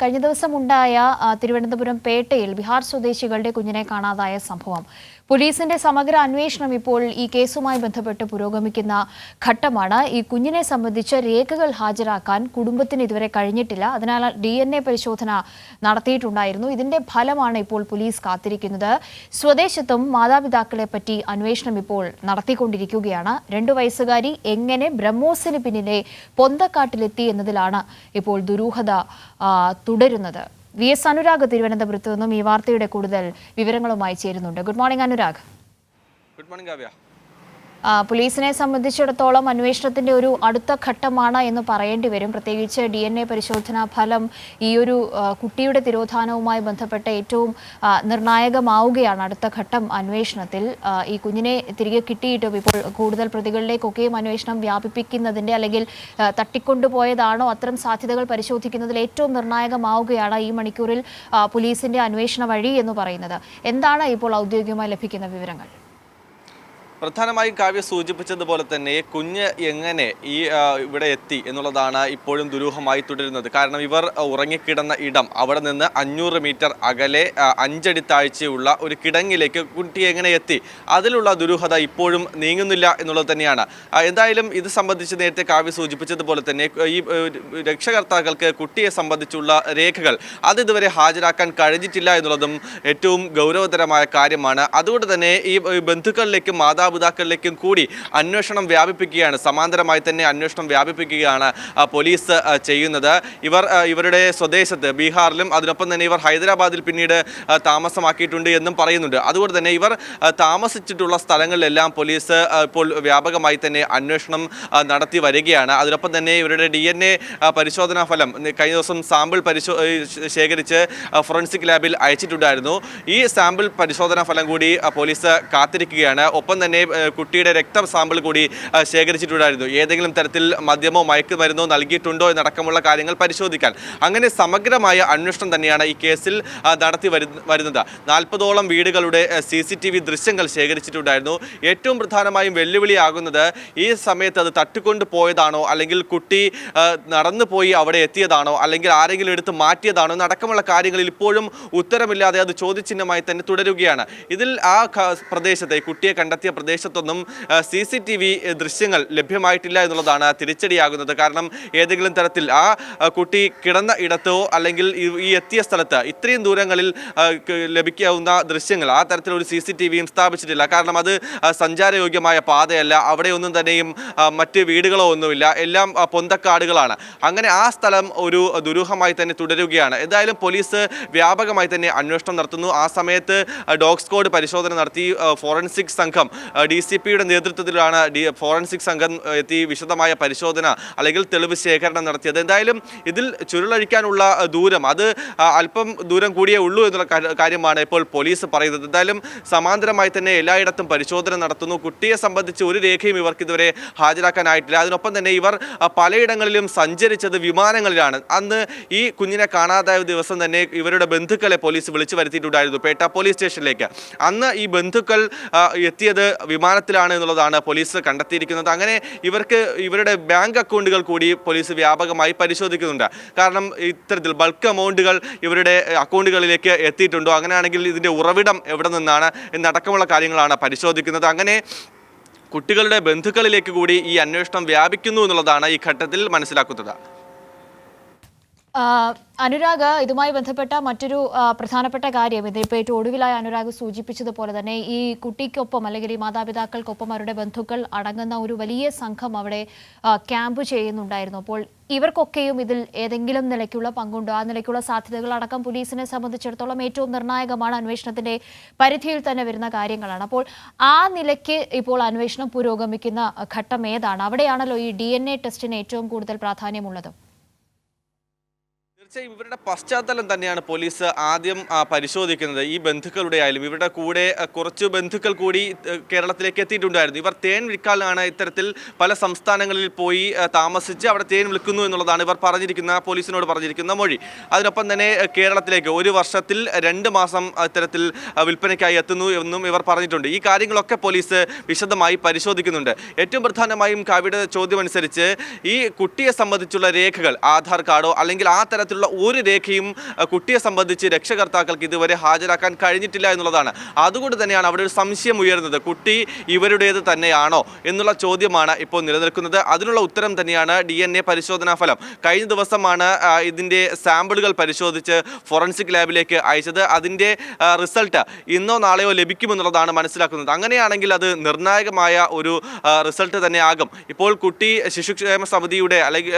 കഴിഞ്ഞ ദിവസം ഉണ്ടായ തിരുവനന്തപുരം പേട്ടയിൽ ബിഹാർ സ്വദേശികളുടെ കുഞ്ഞിനെ കാണാതായ സംഭവം പോലീസിന്റെ സമഗ്ര അന്വേഷണം ഇപ്പോൾ ഈ കേസുമായി ബന്ധപ്പെട്ട് പുരോഗമിക്കുന്ന ഘട്ടമാണ്. ഈ കുഞ്ഞിനെ സംബന്ധിച്ച് രേഖകൾ ഹാജരാക്കാൻ കുടുംബത്തിന് ഇതുവരെ കഴിഞ്ഞിട്ടില്ല. അതിനാൽ DNA പരിശോധന നടത്തിയിട്ടുണ്ടായിരുന്നു. ഇതിന്റെ ഫലമാണ് ഇപ്പോൾ പോലീസ് കാത്തിരിക്കുന്നത്. സ്വദേശത്തും മാതാപിതാക്കളെ പറ്റി അന്വേഷണം ഇപ്പോൾ നടത്തിക്കൊണ്ടിരിക്കുകയാണ്. 2 വയസ്സുകാരി എങ്ങനെ ബ്രഹ്മോസിന് പിന്നിലെ പൊന്തക്കാട്ടിലെത്തി എന്നതിലാണ് ഇപ്പോൾ ദുരൂഹത തുടരുന്നത്. VS അനുരാഗ് തിരുവനന്തപുരത്ത് നിന്നും ഈ വാർത്തയുടെ കൂടുതൽ വിവരങ്ങളുമായി ചേരുന്നുണ്ട്. Good morning Anurag. Good morning Kavya. പോലീസിനെ സംബന്ധിച്ചിടത്തോളം അന്വേഷണത്തിന്റെ ഒരു അടുത്ത ഘട്ടമാണ് എന്ന് പറയേണ്ടി വരും. പ്രത്യേകിച്ച് DNA പരിശോധനാ ഫലം ഈ ഒരു കുട്ടിയുടെ തിരോധാനവുമായി ബന്ധപ്പെട്ട ഏറ്റവും നിർണായകമാവുകയാണ് അടുത്ത ഘട്ടം അന്വേഷണത്തിൽ. ഈ കുഞ്ഞിനെ തിരികെ കിട്ടിയിട്ടും ഇപ്പോൾ കൂടുതൽ പ്രതികളിലേക്കൊക്കെയും അന്വേഷണം വ്യാപിപ്പിക്കുന്നതിന്റെ അല്ലെങ്കിൽ തട്ടിക്കൊണ്ടുപോയതാണോ അത്തരം സാധ്യതകൾ പരിശോധിക്കുന്നതിൽ ഏറ്റവും നിർണായകമാവുകയാണ് ഈ മണിക്കൂറിൽ പോലീസിന്റെ അന്വേഷണ വഴി എന്ന് പറയുന്നത്. എന്താണ് ഇപ്പോൾ ഔദ്യോഗികമായി ലഭിക്കുന്ന വിവരങ്ങൾ? പ്രധാനമായും കാവ്യ സൂചിപ്പിച്ചതുപോലെ തന്നെ കുഞ്ഞ് എങ്ങനെ ഇവിടെ എത്തി എന്നുള്ളതാണ് ഇപ്പോഴും ദുരൂഹമായി തുടരുന്നത്. കാരണം ഇവർ ഉറങ്ങിക്കിടന്ന ഇടം അവിടെ നിന്ന് 500 മീറ്റർ അകലെ 5 അടി താഴ്ചയുള്ള ഒരു കിടങ്ങിലേക്ക് കുട്ടി എങ്ങനെ എത്തി, അതിലുള്ള ദുരൂഹത ഇപ്പോഴും നീങ്ങുന്നില്ല എന്നുള്ളത് തന്നെയാണ്. എന്തായാലും ഇത് സംബന്ധിച്ച് നേരത്തെ കാവ്യ സൂചിപ്പിച്ചതുപോലെ തന്നെ ഈ രക്ഷകർത്താക്കൾക്ക് കുട്ടിയെ സംബന്ധിച്ചുള്ള രേഖകൾ അത് ഇതുവരെ ഹാജരാക്കാൻ കഴിഞ്ഞിട്ടില്ല എന്നുള്ളതും ഏറ്റവും ഗൗരവതരമായ കാര്യമാണ്. അതുകൊണ്ട് തന്നെ ഈ ബന്ധുക്കളിലേക്കും മാതാപിതാക്കളിലേക്കും കൂടി അന്വേഷണം വ്യാപിപ്പിക്കുകയാണ്, സമാന്തരമായി തന്നെ അന്വേഷണം വ്യാപിപ്പിക്കുകയാണ് പോലീസ് ചെയ്യുന്നത്. ഇവരുടെ സ്വദേശത്ത് ബീഹാറിലും അതിനൊപ്പം തന്നെ ഇവർ ഹൈദരാബാദിൽ പിന്നീട് താമസമാക്കിയിട്ടുണ്ട് എന്നും പറയുന്നുണ്ട്. അതുകൊണ്ട് തന്നെ ഇവർ താമസിച്ചിട്ടുള്ള സ്ഥലങ്ങളിലെല്ലാം പോലീസ് ഇപ്പോൾ വ്യാപകമായി തന്നെ അന്വേഷണം നടത്തി വരികയാണ്. അതിനൊപ്പം തന്നെ ഇവരുടെ DNA പരിശോധനാ ഫലം കഴിഞ്ഞ ദിവസം സാമ്പിൾ ശേഖരിച്ച് ഫോറൻസിക് ലാബിൽ അയച്ചിട്ടുണ്ടായിരുന്നു. ഈ സാമ്പിൾ പരിശോധനാ ഫലം കൂടി പോലീസ് കാത്തിരിക്കുകയാണ്. ഒപ്പം തന്നെ കുട്ടിയുടെ രക്ത സാമ്പിൾ കൂടി ശേഖരിച്ചിട്ടുണ്ടായിരുന്നു. ഏതെങ്കിലും തരത്തിൽ മദ്യമോ മയക്കുമരുന്നോ നൽകിയിട്ടുണ്ടോ എന്നടക്കമുള്ള കാര്യങ്ങൾ പരിശോധിക്കാൻ. അങ്ങനെ സമഗ്രമായ അന്വേഷണം തന്നെയാണ് ഈ കേസിൽ നടത്തി വരുന്നത്. 40ഓളം വീടുകളുടെ CCTV ദൃശ്യങ്ങൾ ശേഖരിച്ചിട്ടുണ്ടായിരുന്നു. ഏറ്റവും പ്രധാനമായും വെല്ലുവിളിയാകുന്നത് ഈ സമയത്ത് അത് തട്ടിക്കൊണ്ടു പോയതാണോ, അല്ലെങ്കിൽ കുട്ടി നടന്നു പോയി അവിടെ എത്തിയതാണോ, അല്ലെങ്കിൽ ആരെങ്കിലും എടുത്ത് മാറ്റിയതാണോ എന്നടക്കമുള്ള കാര്യങ്ങളിൽ ഇപ്പോഴും ഉത്തരമില്ലാതെ അത് ചോദ്യചിഹ്നമായി തന്നെ തുടരുകയാണ്. ഇതിൽ ആ പ്രദേശത്തെ കുട്ടിയെ കണ്ടെത്തിയ പ്രദേശത്തൊന്നും CCTV ദൃശ്യങ്ങൾ ലഭ്യമായിട്ടില്ല എന്നുള്ളതാണ് തിരിച്ചടിയാകുന്നത്. കാരണം ഏതെങ്കിലും തരത്തിൽ ആ കുട്ടി കിടന്ന ഇടത്തോ അല്ലെങ്കിൽ ഈ എത്തിയ സ്ഥലത്ത് ഇത്രയും ദൂരങ്ങളിൽ ലഭിക്കാവുന്ന ദൃശ്യങ്ങൾ ആ തരത്തിലൊരു CCTVയും സ്ഥാപിച്ചിട്ടില്ല. കാരണം അത് സഞ്ചാരയോഗ്യമായ പാതയല്ല, അവിടെയൊന്നും തന്നെയും മറ്റ് വീടുകളോ ഒന്നുമില്ല, എല്ലാം പൊന്തക്കാടുകളാണ്. അങ്ങനെ ആ സ്ഥലം ഒരു ദുരൂഹമായി തന്നെ തുടരുകയാണ്. എന്തായാലും പോലീസ് വ്യാപകമായി തന്നെ അന്വേഷണം നടത്തുന്നു. ആ സമയത്ത് ഡോഗ് സ്ക്വാഡ് പരിശോധന നടത്തി. ഫോറൻസിക് സംഘം DCPയുടെ നേതൃത്വത്തിലാണ് ഫോറൻസിക് സംഘം എത്തി വിശദമായ പരിശോധന അല്ലെങ്കിൽ തെളിവ് ശേഖരണം നടത്തിയത്. എന്തായാലും ഇതിൽ ചുരുളഴിക്കാനുള്ള ദൂരം അത് അല്പം ദൂരം കൂടിയേ ഉള്ളൂ എന്നുള്ള കാര്യമാണ് ഇപ്പോൾ പോലീസ് പറയുന്നത്. എന്തായാലും സമാന്തരമായി തന്നെ എല്ലായിടത്തും പരിശോധന നടത്തുന്നു. കുട്ടിയെ സംബന്ധിച്ച് ഒരു രേഖയും ഇവർക്ക് ഇതുവരെ ഹാജരാക്കാനായിട്ടില്ല. അതിനൊപ്പം തന്നെ ഇവർ പലയിടങ്ങളിലും സഞ്ചരിച്ചത് വിമാനങ്ങളിലാണ്. അന്ന് ഈ കുഞ്ഞിനെ കാണാതായ ദിവസം തന്നെ ഇവരുടെ ബന്ധുക്കളെ പോലീസ് വിളിച്ചു വരുത്തിയിട്ടുണ്ടായിരുന്നു പേട്ട പോലീസ് സ്റ്റേഷനിലേക്ക്. അന്ന് ഈ ബന്ധുക്കൾ എത്തിയത് വിമാനത്തിലാണ് എന്നുള്ളതാണ് പോലീസ് കണ്ടെത്തിയിരിക്കുന്നത്. അങ്ങനെ ഇവരുടെ ബാങ്ക് അക്കൗണ്ടുകൾ കൂടി പോലീസ് വ്യാപകമായി പരിശോധിക്കുന്നുണ്ട്. കാരണം ഇത്തരത്തിൽ ബൾക്ക് എമൗണ്ടുകൾ ഇവരുടെ അക്കൗണ്ടുകളിലേക്ക് എത്തിയിട്ടുണ്ടോ, അങ്ങനെയാണെങ്കിൽ ഇതിൻ്റെ ഉറവിടം എവിടെ നിന്നാണ് എന്നടക്കമുള്ള കാര്യങ്ങളാണ് പരിശോധിക്കുന്നത്. അങ്ങനെ കുട്ടികളുടെ ബന്ധുക്കളിലേക്ക് കൂടി ഈ അന്വേഷണം വ്യാപിക്കുന്നു എന്നുള്ളതാണ് ഈ ഘട്ടത്തിൽ മനസ്സിലാക്കുന്നത്. അനുരാഗ്, ഇതുമായി ബന്ധപ്പെട്ട മറ്റൊരു പ്രധാനപ്പെട്ട കാര്യം, ഇതിപ്പോൾ ഏറ്റവും ഒടുവിലായി അനുരാഗ് സൂചിപ്പിച്ചതുപോലെ തന്നെ ഈ കുട്ടിക്കൊപ്പം അല്ലെങ്കിൽ ഈ മാതാപിതാക്കൾക്കൊപ്പം അവരുടെ ബന്ധുക്കൾ അടങ്ങുന്ന ഒരു വലിയ സംഘം അവിടെ ക്യാമ്പ് ചെയ്യുന്നുണ്ടായിരുന്നു. അപ്പോൾ ഇവർക്കൊക്കെയും ഇതിൽ ഏതെങ്കിലും നിലയ്ക്കുള്ള പങ്കുണ്ടോ? ആ നിലയ്ക്കുള്ള സാധ്യതകൾ അടക്കം പോലീസിനെ സംബന്ധിച്ചിടത്തോളം ഏറ്റവും നിർണായകമാണ്, അന്വേഷണത്തിന്റെ പരിധിയിൽ തന്നെ വരുന്ന കാര്യങ്ങളാണ്. അപ്പോൾ ആ നിലയ്ക്ക് ഇപ്പോൾ അന്വേഷണം പുരോഗമിക്കുന്ന ഘട്ടം ഏതാണ്? അവിടെയാണല്ലോ ഈ DNA ടെസ്റ്റിന് ഏറ്റവും കൂടുതൽ പ്രാധാന്യമുള്ളത്. തീർച്ചയായും ഇവരുടെ പശ്ചാത്തലം തന്നെയാണ് പോലീസ് ആദ്യം പരിശോധിക്കുന്നത്. ഈ ബന്ധുക്കളുടെ ആയാലും ഇവരുടെ കൂടെ കുറച്ച് ബന്ധുക്കൾ കൂടി കേരളത്തിലേക്ക് എത്തിയിട്ടുണ്ടായിരുന്നു. ഇവർ തേൻ വിൽക്കാനാണ് ഇത്തരത്തിൽ പല സംസ്ഥാനങ്ങളിൽ പോയി താമസിച്ച് അവിടെ തേൻ വിൽക്കുന്നു എന്നുള്ളതാണ് ഇവർ പോലീസിനോട് പറഞ്ഞിരിക്കുന്ന മൊഴി. അതിനൊപ്പം തന്നെ കേരളത്തിലേക്ക് 1 വർഷത്തിൽ 2 മാസം ഇത്തരത്തിൽ വിൽപ്പനയ്ക്കായി എത്തുന്നു എന്നും ഇവർ പറഞ്ഞിട്ടുണ്ട്. ഈ കാര്യങ്ങളൊക്കെ പോലീസ് വിശദമായി പരിശോധിക്കുന്നുണ്ട്. ഏറ്റവും പ്രധാനമായും കാവ്യയുടെ ചോദ്യം അനുസരിച്ച് ഈ കുട്ടിയെ സംബന്ധിച്ചുള്ള രേഖകൾ, ആധാർ കാർഡോ അല്ലെങ്കിൽ ആ തരത്തിലുള്ള തരത്തിലുള്ള ഒരു രേഖയും കുട്ടിയെ സംബന്ധിച്ച് രക്ഷകർത്താക്കൾക്ക് ഇതുവരെ ഹാജരാക്കാൻ കഴിഞ്ഞിട്ടില്ല എന്നുള്ളതാണ്. അതുകൊണ്ട് തന്നെയാണ് അവിടെ ഒരു സംശയം ഉയർന്നത്. കുട്ടി ഇവരുടേത് തന്നെയാണോ എന്നുള്ള ചോദ്യമാണ് ഇപ്പോൾ നിലനിൽക്കുന്നത്. അതിനുള്ള ഉത്തരം തന്നെയാണ് DNA പരിശോധനാ ഫലം. കഴിഞ്ഞ ദിവസമാണ് ഇതിൻ്റെ സാമ്പിളുകൾ പരിശോധിച്ച് ഫോറൻസിക് ലാബിലേക്ക് അയച്ചത്. അതിൻ്റെ റിസൾട്ട് ഇന്നോ നാളെയോ ലഭിക്കുമെന്നുള്ളതാണ് മനസ്സിലാക്കുന്നത്. അങ്ങനെയാണെങ്കിൽ അത് നിർണായകമായ ഒരു റിസൾട്ട് തന്നെ ആകും. ഇപ്പോൾ കുട്ടി ശിശുക്ഷേമ സമിതിയുടെ അല്ലെങ്കിൽ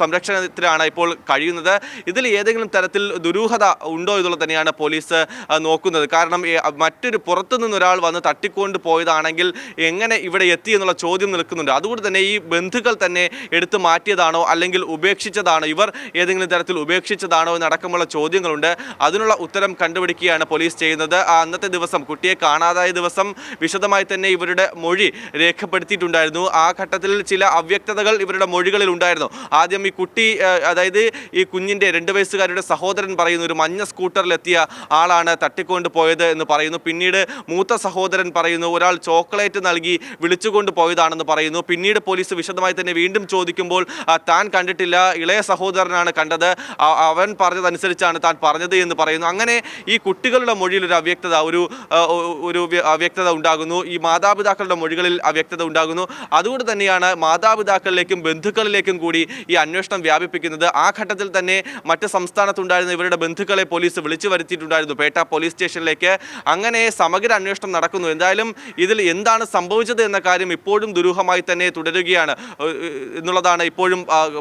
സംരക്ഷണത്തിലാണ് ഇപ്പോൾ കഴിയുന്നത്. ഇതിൽ ഏതെങ്കിലും തരത്തിൽ ദുരൂഹത ഉണ്ടോ എന്നുള്ളത് തന്നെയാണ് പോലീസ് നോക്കുന്നത്. കാരണം മറ്റൊരു പുറത്തു നിന്നൊരാൾ വന്ന് തട്ടിക്കൊണ്ട് പോയതാണെങ്കിൽ എങ്ങനെ ഇവിടെ എത്തി എന്നുള്ള ചോദ്യം നിൽക്കുന്നുണ്ട്. അതുകൊണ്ട് തന്നെ ഈ ബന്ധുക്കൾ തന്നെ എടുത്തു മാറ്റിയതാണോ അല്ലെങ്കിൽ ഉപേക്ഷിച്ചതാണോ, ഇവർ ഏതെങ്കിലും തരത്തിൽ ഉപേക്ഷിച്ചതാണോ എന്നടക്കമുള്ള ചോദ്യങ്ങളുണ്ട്. അതിനുള്ള ഉത്തരം കണ്ടുപിടിക്കുകയാണ് പോലീസ് ചെയ്യുന്നത്. അന്നത്തെ ദിവസം കുട്ടിയെ കാണാതായ ദിവസം വിശദമായി തന്നെ ഇവരുടെ മൊഴി രേഖപ്പെടുത്തിയിട്ടുണ്ടായിരുന്നു. ആ ഘട്ടത്തിൽ ചില അവ്യക്തതകൾ ഇവരുടെ മൊഴികളിൽ ഉണ്ടായിരുന്നു. ആദ്യം ഈ കുട്ടി, അതായത് ഈ കുഞ്ഞിൻ്റെ 2 വയസ്സുകാരുടെ സഹോദരൻ പറയുന്നു ഒരു മഞ്ഞ സ്കൂട്ടറിലെത്തിയ ആളാണ് തട്ടിക്കൊണ്ട് പോയത് എന്ന് പറയുന്നു. പിന്നീട് മൂത്ത സഹോദരൻ പറയുന്നു ഒരാൾ ചോക്ലേറ്റ് നൽകി വിളിച്ചുകൊണ്ട് പോയതാണെന്ന് പറയുന്നു. പിന്നീട് പോലീസ് വിശദമായി തന്നെ വീണ്ടും ചോദിക്കുമ്പോൾ താൻ കണ്ടിട്ടില്ല, ഇളയ സഹോദരനാണ് കണ്ടത്, അവൻ പറഞ്ഞതനുസരിച്ചാണ് താൻ പറഞ്ഞത് എന്ന് പറയുന്നു. അങ്ങനെ ഈ കുട്ടികളുടെ മൊഴിയിൽ ഒരു അവ്യക്തത ഉണ്ടാകുന്നു. ഈ മാതാപിതാക്കളുടെ മൊഴികളിൽ അവ്യക്തത ഉണ്ടാകുന്നു. അതുകൊണ്ട് തന്നെയാണ് മാതാപിതാക്കളിലേക്കും ബന്ധുക്കളിലേക്കും കൂടി ഈ അന്വേഷണം വ്യാപിപ്പിക്കുന്നത്. ആ ഘട്ടത്തിൽ തന്നെ മറ്റ് സംസ്ഥാനത്തുണ്ടായിരുന്ന ഇവരുടെ ബന്ധുക്കളെ പോലീസ് വിളിച്ചു വരുത്തിയിട്ടുണ്ടായിരുന്നു പേട്ട പോലീസ് സ്റ്റേഷനിലേക്ക്. അങ്ങനെ സമഗ്ര അന്വേഷണം നടക്കുന്നു. എന്തായാലും ഇതിൽ എന്താണ് സംഭവിച്ചത് എന്ന കാര്യം ഇപ്പോഴും ദുരൂഹമായി തന്നെ തുടരുകയാണ് എന്നുള്ളതാണ് ഇപ്പോഴും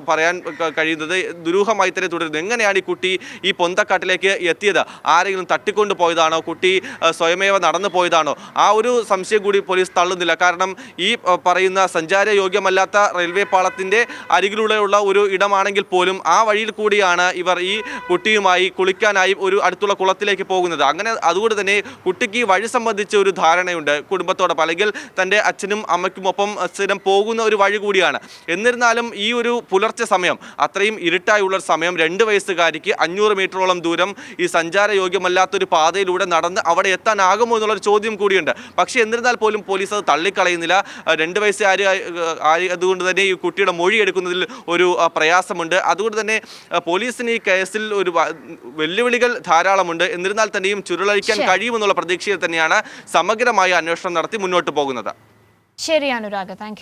പറയാൻ കഴിയുന്നത്. ദുരൂഹമായി തന്നെ തുടരുന്നു. എങ്ങനെയാണ് ഈ കുട്ടി ഈ പൊന്തക്കാട്ടിലേക്ക് എത്തിയത്? ആരെങ്കിലും തട്ടിക്കൊണ്ട് പോയതാണോ? കുട്ടി സ്വയമേവ നടന്നു പോയതാണോ? ആ ഒരു സംശയം കൂടി പോലീസ് തള്ളുന്നില്ല. കാരണം ഈ പറയുന്ന സഞ്ചാരയോഗ്യമല്ലാത്ത റെയിൽവേ പാളത്തിൻ്റെ അരികിലൂടെയുള്ള ഒരു ഇടമാണെങ്കിൽ പോലും ആ വഴിയിൽ കൂടിയാണ് ഇവർ ഈ കുട്ടിയുമായി കുളിക്കാനായി ഒരു അടുത്തുള്ള കുളത്തിലേക്ക് പോകുന്നത്. അങ്ങനെ അതുകൊണ്ട് തന്നെ കുട്ടിക്ക് ഈ വഴി സംബന്ധിച്ച ഒരു ധാരണയുണ്ട് കുടുംബത്തോടൊപ്പം, അല്ലെങ്കിൽ തൻ്റെ അച്ഛനും അമ്മയ്ക്കുമൊപ്പം സ്ഥിരം പോകുന്ന ഒരു വഴി കൂടിയാണ്. എന്നിരുന്നാലും ഈ ഒരു പുലർച്ചെ സമയം, അത്രയും ഇരുട്ടായുള്ള സമയം, 2 വയസ്സുകാരിക്ക് 500 മീറ്ററോളം ദൂരം ഈ സഞ്ചാരയോഗ്യമല്ലാത്തൊരു പാതയിലൂടെ നടന്ന് അവിടെ എത്താനാകുമോ എന്നുള്ളൊരു ചോദ്യം കൂടിയുണ്ട്. പക്ഷേ എന്നിരുന്നാൽ പോലും പോലീസ് അത് തള്ളിക്കളയുന്നില്ല. 2 വയസ്സുകാരി അതുകൊണ്ട് തന്നെ ഈ കുട്ടിയുടെ മൊഴി എടുക്കുന്നതിൽ ഒരു പ്രയാസമുണ്ട്. അതുകൊണ്ട് തന്നെ പോലീസിന് ഈ കേസിൽ ഒരു വെല്ലുവിളികൾ ധാരാളമുണ്ട്. എന്നിരുന്നാൽ തന്നെയും ചുരുളഴിക്കാൻ കഴിയുമെന്നുള്ള പ്രതീക്ഷയിൽ തന്നെയാണ് സമഗ്രമായ അന്വേഷണം നടത്തി മുന്നോട്ട് പോകുന്നത്. ശരി അനുരാഗ്, താങ്ക് യു.